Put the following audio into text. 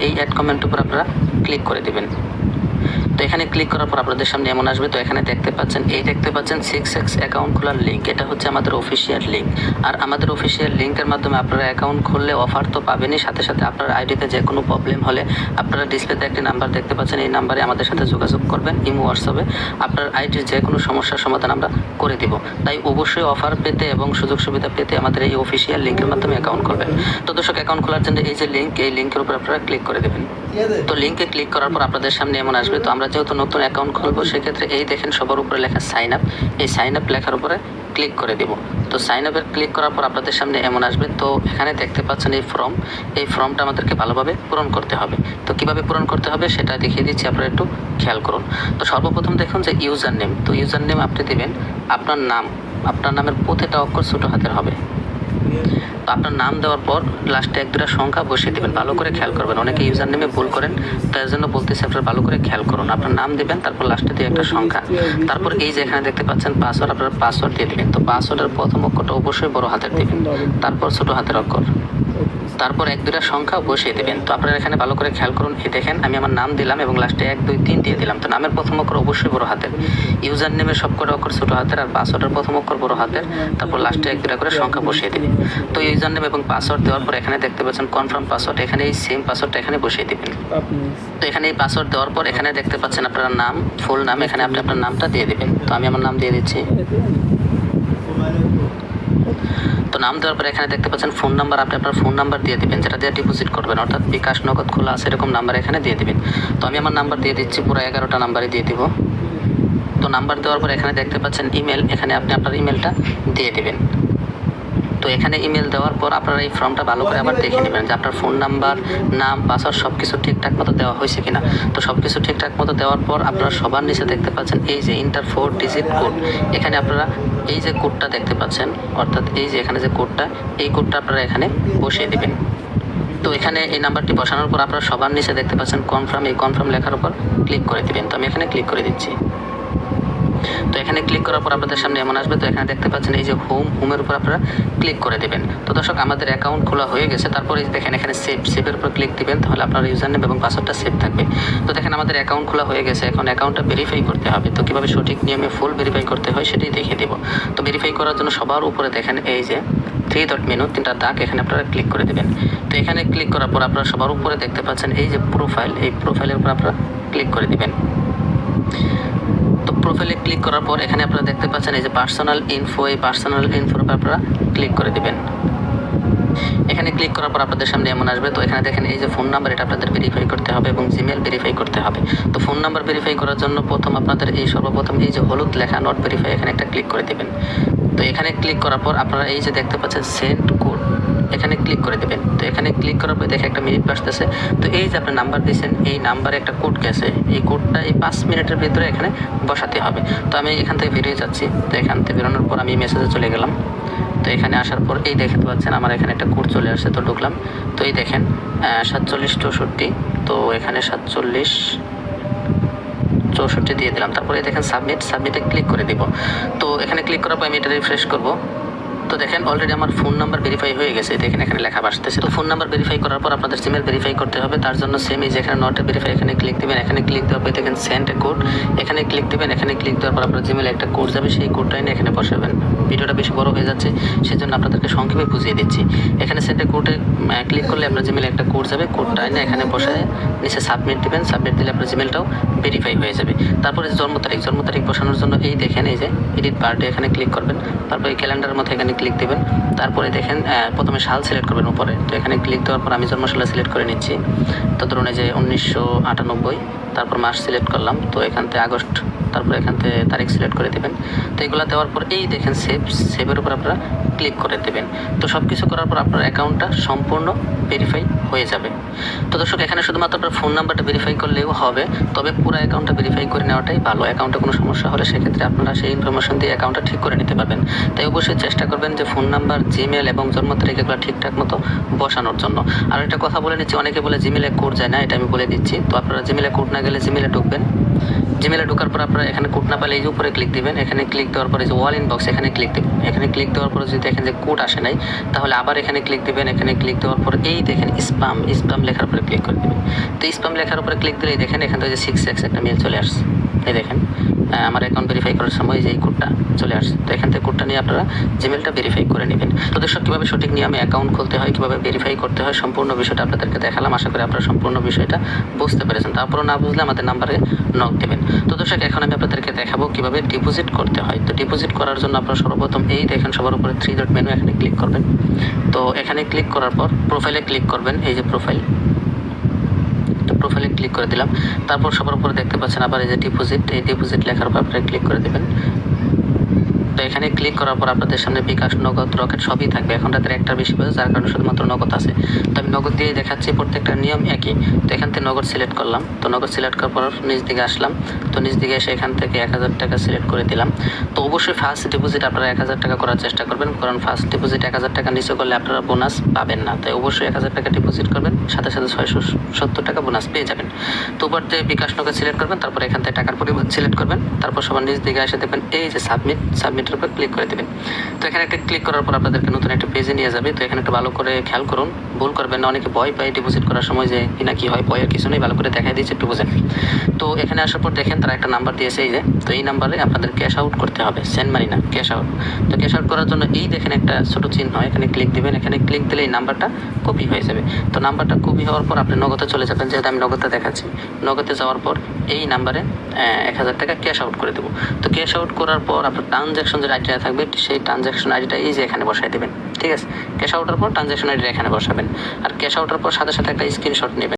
এই add comment উপর আপনারা ক্লিক করে দেবেন। তো এখানে ক্লিক করার পর আপনাদের সামনে এমন আসবে। তো এখানে দেখতে পাচ্ছেন 6x অ্যাকাউন্ট খোলার লিঙ্ক, এটা হচ্ছে আমাদের অফিসিয়াল লিঙ্ক। আর আমাদের অফিসিয়াল লিঙ্কের মাধ্যমে আপনারা অ্যাকাউন্ট খুললে অফার তো পাবেনই, সাথে সাথে আপনার আইডিতে যে কোনো প্রবলেম হলে আপনারা ডিসপ্লেতে একটি নাম্বার দেখতে পাচ্ছেন, এই নাম্বারে আমাদের সাথে যোগাযোগ করবেন ইমো হোয়াটসঅ্যাপে। আপনার আইডির যে কোনো সমস্যার সমাধান আমরা করে দিব। তাই অবশ্যই অফার পেতে এবং সুযোগ সুবিধা পেতে আমাদের এই অফিসিয়াল লিঙ্কের মাধ্যমে অ্যাকাউন্ট করবেন। তো দর্শক, অ্যাকাউন্ট খোলার জন্য এই যে লিঙ্ক, এই লিঙ্কের উপর আপনারা ক্লিক করে দেবেন। তো লিঙ্কে ক্লিক করার পর আপনাদের সামনে এমন আসবে। তো আমরা যেহেতু নতুন অ্যাকাউন্ট খুলবো, সেক্ষেত্রে এই দেখেন সবার উপরে লেখা সাইন আপ, এই সাইন আপ লেখার উপরে ক্লিক করে দেব। তো সাইন আপের ক্লিক করার পর আপনাদের সামনে এমন আসবে। তো এখানে দেখতে পাচ্ছেন এই ফর্মটা আমাদেরকে ভালোভাবে পূরণ করতে হবে। তো কিভাবে পূরণ করতে হবে সেটা দেখিয়ে দিচ্ছি, আপনারা একটু খেয়াল করুন। তো সর্বপ্রথম দেখুন যে ইউজার নেম। তো ইউজার নেম আপনি দেবেন আপনার নাম, আপনার নামের প্রতিটা অক্ষর ছোট হাতের হবে। তো আপনার নাম দেওয়ার পর লাস্টে 1-2টা সংখ্যা বসিয়ে দেবেন। ভালো করে খেয়াল করবেন, অনেকে ইউজার নেমে ভুল করেন, তার জন্য বলতেছি আপনারা ভালো করে খেয়াল করুন। আপনার নাম দেবেন, তারপর লাস্টে দিয়ে একটা সংখ্যা, তারপর এই যে এখানে দেখতে পাচ্ছেন পাসওয়ার্ড, আপনার পাসওয়ার্ড দিয়ে দেবেন। তো পাসওয়ার্ডের প্রথম অক্ষরটা অবশ্যই বড় হাতের দেবেন, তারপর ছোট হাতের অক্ষর, তারপর 1-2টা সংখ্যা বসিয়ে দেবেন। তো আপনারা এখানে ভালো করে খেয়াল করুন। এই দেখেন আমি আমার নাম দিলাম এবং লাস্টে 1, 2, 3 দিয়ে দিলাম। তো নামের প্রথম অক্ষর অবশ্যই বড় হাতের, ইউজার নেমের সবকটা অক্ষর ছোট হাতের, আর পাসওয়ার্ডের প্রথম অক্ষর বড় হাতের, তারপর লাস্টে 1-2টা করে সংখ্যা বসিয়ে দেবেন। তো ইউজার নেম এবং পাসওয়ার্ড দেওয়ার পর এখানে দেখতে পাচ্ছেন কনফার্ম পাসওয়ার্ড, এখানে এই সেম পাসওয়ার্ডটা এখানে বসিয়ে দেবেন। তো এখানে এই পাসওয়ার্ড দেওয়ার পর এখানে দেখতে পাচ্ছেন আপনার নাম, ফুল নাম, এখানে আপনি আপনার নামটা দিয়ে দেবেন। তো আমি আমার নাম দিয়ে দিচ্ছি। তো নাম দেওয়ার পরে এখানে দেখতে পাচ্ছেন ফোন নাম্বার, আপনি আপনার ফোন নাম্বার দিয়ে দেবেন, যেটা দিয়ে ডিপোজিট করবেন, অর্থাৎ বিকাশ নগদ খোলা আছে এরকম নাম্বার এখানে দিয়ে দেবেন। তো আমি আমার নাম্বার দিয়ে দিচ্ছি, পুরো 11টা নাম্বারই দিয়ে দিব। তো নাম্বার দেওয়ার পর এখানে দেখতে পাচ্ছেন ইমেল, এখানে আপনি আপনার ইমেলটা দিয়ে দেবেন। তো এখানে ইমেল দেওয়ার পর আপনারা এই ফর্মটা ভালো করে আবার দেখে নেবেন যে আপনার ফোন নাম্বার, নাম, পাসওয়ার্ড সব কিছু ঠিকঠাক মতো দেওয়া হয়েছে কিনা। তো সব কিছু ঠিকঠাক মতো দেওয়ার পর আপনারা সবার নিচে দেখতে পাচ্ছেন এই যে ইন্টার 4 ডিজিট কোড, এখানে আপনারা এই যে কোডটা দেখতে পাচ্ছেন, অর্থাৎ এই যে এখানে যে কোডটা, এই কোডটা আপনারা এখানে বসিয়ে দেবেন। তো এখানে এই নাম্বারটি বসানোর পর আপনারা সবার নিচে দেখতে পাচ্ছেন কনফার্ম, এই কনফার্ম লেখার উপর ক্লিক করে দেবেন। তো আমি এখানে ক্লিক করে দিচ্ছি। তো এখানে ক্লিক করার পর আপনাদের সামনে এমন আসবে। তো এখানে দেখতে পাচ্ছেন এই যে হোমের উপর আপনারা ক্লিক করে দেবেন। তো দর্শক, আমাদের অ্যাকাউন্ট খোলা হয়ে গেছে। তারপর এই দেখেন এখানে সেভের উপর ক্লিক দিবেন, তাহলে আপনার ইউজার নেম এবং পাসওয়ার্ডটা সেভ থাকবে। তো দেখেন আমাদের অ্যাকাউন্ট খোলা হয়ে গেছে, এখন অ্যাকাউন্টটা ভেরিফাই করতে হবে। তো কীভাবে সঠিক নিয়মে ফুল ভেরিফাই করতে হয় সেটাই দেখিয়ে দেবো। তো ভেরিফাই করার জন্য সবার উপরে দেখেন এই যে 3 ডট মেনু, 3টা দাগ, এখানে আপনারা ক্লিক করে দেবেন। তো এখানে ক্লিক করার পর আপনারা সবার উপরে দেখতে পাচ্ছেন এই যে প্রোফাইল, এই প্রোফাইলের উপর আপনারা ক্লিক করে দেবেন। তো প্রোফাইলে ক্লিক করার পর এখানে আপনারা দেখতে পাচ্ছেন এই যে পার্সোনাল ইনফো, এই পার্সোনাল ইনফোর উপর আপনারা ক্লিক করে দেবেন। এখানে ক্লিক করার পর আপনাদের সামনে এমন আসবে। তো এখানে দেখেন এই যে ফোন নাম্বার, এটা আপনাদের ভেরিফাই করতে হবে এবং জিমেল ভেরিফাই করতে হবে। তো ফোন নাম্বার ভেরিফাই করার জন্য প্রথম আপনাদের এই সর্বপ্রথম এই যে হলুদ লেখা নট ভেরিফাই, এখানে একটা ক্লিক করে দেবেন। তো এখানে ক্লিক করার পর আপনারা এই যে দেখতে পাচ্ছেন সেন্ড কোড, এখানে ক্লিক করে দেবেন। তো এখানে ক্লিক করার পর দেখে একটা মিনিট আসতেছে। তো এই যে আপনি নাম্বার দিয়েছেন, এই নাম্বারে একটা কোড গেছে, এই কোডটা এই 5 মিনিটের ভিতরে এখানে বসাতে হবে। তো আমি এখান থেকে বেরিয়ে যাচ্ছি। তো এখান থেকে বেরোনোর পর আমি মেসেজে চলে গেলাম। তো এখানে আসার পর এই দেখতে পাচ্ছেন আমার এখানে একটা কোড চলে আসছে। তো ঢুকলাম। তো এই দেখেন 4764, তো এখানে 4764 দিয়ে দিলাম। তারপরে দেখেন সাবমিটে ক্লিক করে দিব। তো এখানে ক্লিক করার পর আমি এটা রিফ্রেশ করবো। তো দেখেন অলরেডি আমার ফোন নাম্বার ভেরিফাই হয়ে গেছে, দেখেন এখানে লেখা আসতেছে। তো ফোন নাম্বার ভেরিফাই করার পর আপনাদের জিমেল ভেরিফাই করতে হবে। তার জন্য সেম এই যে এখানে নট ভেরিফাই, এখানে ক্লিক দেবেন। এখানে ক্লিক দেওয়ার পর দেখেন সেন্ড কোড, এখানে ক্লিক দেবেন। এখানে ক্লিক দেওয়ার পর আপনার জিমেলে একটা কোড যাবে, সেই কোডটা এনে এখানে বসাবেন। ভিডিওটা বেশি বড় হয়ে যাচ্ছে, সেজন্য আপনাদেরকে সংক্ষেপে বুঝিয়ে দিচ্ছি। এখানে সেন্ড কোডে ক্লিক করলে আপনার জিমেলে একটা কোড যাবে, কোডটা এনে এখানে বসায় নিচে সাবমিট দেবেন। সাবমিট দিলে আপনার জিমেলটাও ভেরিফাই হয়ে যাবে। তারপরে জন্ম তারিখ বসানোর জন্য এই দেখেন এই যে এডিট বারডে, এখানে ক্লিক করবেন। তারপরে ক্যালেন্ডারের মধ্যে এখানে ক্লিক দেবেন। তারপরে দেখেন প্রথমে সাল সিলেক্ট করবেন উপরে। তো এখানে ক্লিক দেওয়ার পর আমি জন্মসাল সিলেক্ট করে নিচ্ছি। তো ধরুন এই যে 1998, তারপর মাস সিলেক্ট করলাম। তো এখান থেকে আগস্ট, তারপর এখান থেকে তারিখ সিলেক্ট করে দেবেন। তো এগুলো দেওয়ার পর এই দেখেন সেভের উপর আপনারা ক্লিক করে দেবেন। তো সব কিছু করার পর আপনার অ্যাকাউন্টটা সম্পূর্ণ ভেরিফাই হয়ে যাবে। তো দর্শক, এখানে শুধুমাত্র আপনার ফোন নাম্বারটা ভেরিফাই করলেও হবে, তবে পুরো অ্যাকাউন্টটা ভেরিফাই করে নেওয়াটাই ভালো। অ্যাকাউন্টে কোনো সমস্যা হলে সেক্ষেত্রে আপনারা সেই ইনফরমেশন দিয়ে অ্যাকাউন্টটা ঠিক করে নিতে পারবেন। তাই অবশ্যই চেষ্টা করবেন যে ফোন নাম্বার, জিমেল এবং জন্ম তারিখ এগুলো ঠিকঠাক মতো বসানোর জন্য। আর একটা কথা বলে নিচ্ছি, অনেকে বলে জিমেলে কোড যায় না, এটা আমি বলে দিচ্ছি। তো আপনারা জিমেলে কোড না গেলে জিমেলে ঢুকবেন, জিমেলে ঢোকার পর আপনারা এখানে কোড না পেলে এই যে উপরে ক্লিক দিবেন, এখানে ক্লিক দেওয়ার পরে যে ওয়াল ইনবক্স এখানে ক্লিক দেবেন। এখানে ক্লিক দেওয়ার পরে যদি দেখেন যে কোড আসে নাই, তাহলে আবার এখানে ক্লিক দিবেন। এখানে ক্লিক দেওয়ার পর এই দেখেন স্পাম লেখার উপরে ক্লিক করে দেবেন। তো স্পাম লেখার উপরে ক্লিক দিলেই দেখেন এখান থেকে 6x একটা মেল চলে আসছে। এই দেখেন আমার অ্যাকাউন্ট ভেরিফাই করার সময় যে এই কোডটা চলে আসছে। তো এখান থেকে কোডটা নিয়ে আপনারা জিমেলটা ভেরিফাই করে নেবেন। তো দর্শক, কীভাবে সঠিক নিয়মে অ্যাকাউন্ট খুলতে হয়, কীভাবে ভেরিফাই করতে হয়, সম্পূর্ণ বিষয়টা আপনাদেরকে দেখালাম। আশা করি আপনারা সম্পূর্ণ বিষয়টা বুঝতে পেরেছেন। তারপরও না বুঝলে আমাদের নাম্বারে নক দেবেন। তো দর্শক, এখন আমি আপনাদেরকে দেখাবো কীভাবে ডিপোজিট করতে হয়। তো ডিপোজিট করার জন্য আপনারা সর্বপ্রথম এই দেখেন সবার উপরে 3 ডট মেনু, এখানে ক্লিক করবেন। তো এখানে ক্লিক করার পর প্রোফাইলে ক্লিক করবেন। এই যে প্রোফাইলে ক্লিক করে দিলাম। তারপর সবার উপরে দেখতে পাচ্ছেন আবার এই যে ডিপোজিট, এই ডিপোজিট লেখার উপর আপনারা ক্লিক করে দেবেন। তো এখানে ক্লিক করার পর আপনাদের সামনে বিকাশ, নগদ, রকেট সবই থাকবে। এখন রাতের একটার বেশি বাজে, যার কারণে শুধুমাত্র নগদ আছে। তো আমি নগদ দিয়ে দেখাচ্ছি, প্রত্যেকটা নিয়ম একই। তো এখান থেকে নগদ সিলেক্ট করলাম। তো নগদ সিলেক্ট করার পর নিচ দিকে আসলাম। তো নিচ দিকে এসে এখান থেকে 1000 টাকা সিলেক্ট করে দিলাম। তো অবশ্যই ফার্স্ট ডিপোজিট আপনারা 1000 টাকা করার চেষ্টা করবেন, কারণ ফার্স্ট ডিপোজিট 1000 টাকা নিচে করলে আপনারা বোনাস পাবেন না। তাই অবশ্যই 1000 টাকা ডিপোজিট করবেন, সাথে সাথে 670 টাকা বোনাস পেয়ে যাবেন। তো উপর থেকে বিকাশ, নগদ সিলেক্ট করবেন, তারপর এখান থেকে টাকার পরিমাণ সিলেক্ট করবেন। তারপর সবার নিচ দিকে এসে দেখবেন এই যে সাবমিটের উপর ক্লিক করে দেবেন। তো এখানে একটা ক্লিক করার পর আপনাদেরকে নতুন একটা পেজে নিয়ে যাবে। তো এখানে একটু ভালো করে খেয়াল করুন, ভুল করবেন না। অনেকে ভয় পায় ডিপোজিট করার সময় যে কিনা কি হয়, ভয়ের কিছু নেই, ভালো করে দেখাই দিয়েছে, একটু বুঝেন। তো এখানে আসার পর দেখেন তারা একটা নাম্বার দিয়েছে, এই যে। তো এই নাম্বারে আপনাদের ক্যাশ আউট করতে হবে, সেন্ড মানি না, ক্যাশ আউট। তো ক্যাশ আউট করার জন্য এই দেখেন একটা ছোট চিহ্ন, এখানে ক্লিক দিবেন। এখানে ক্লিক দিলে এই নাম্বারটা কপি হয়ে যাবে। তো নাম্বারটা কপি হওয়ার পর আপনি নগদে চলে যাবেন, যেহেতু আমি নগদে দেখাচ্ছি। নগদে যাওয়ার পর এই নাম্বারে 1000 টাকা ক্যাশ আউট করে দেবো। তো ক্যাশ আউট করার পর আপনার ট্রানজ্যাকশন যে আইডিটা থাকবে, সেই ট্রানজ্যাকশন আইডিটা এই যে এখানে বসাই দেবেন। ঠিক আছে, ক্যাশ আউটের পর ট্রানজ্যাকশন আইডিটা এখানে বসাবেন। আর ক্যাশ আউটের পর সাথে সাথে একটা স্ক্রিনশট নেবেন।